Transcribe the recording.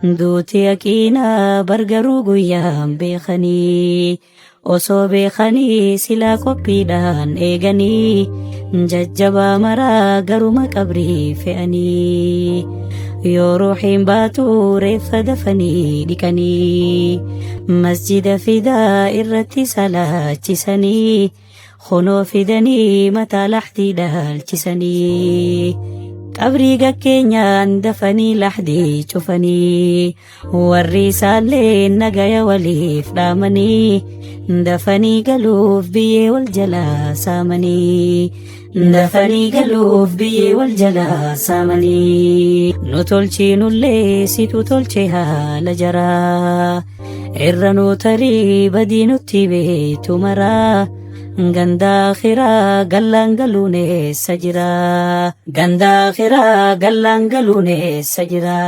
duuti yaqiina bargaruu guyyaan beekanii osoo beekanii silaa qophiidhaan eeganii jajjabaa maraa garuma qabrii fe'anii yoo ruuxiin baatu reeffa dafanii dhiqanii masjida fidaa irratti salaachisanii khunoo fidanii mataa laxdii dhaalchisanii qabrii gakkeenyaan dafanii laxdii cufanii warri isaallee nagaya waliif dhaamanii dafanii galuuf biyyee wal jalaa saamanii dafanii galuuf biyyee wal jalaa saamanii nu tolchiinullee situ tolche haala jaraa irra nu tarii badii nutti beetu maraa ganda akhiraa gallaan galuun eessa jira ganda akhiraa gallaan galuun eessa jira.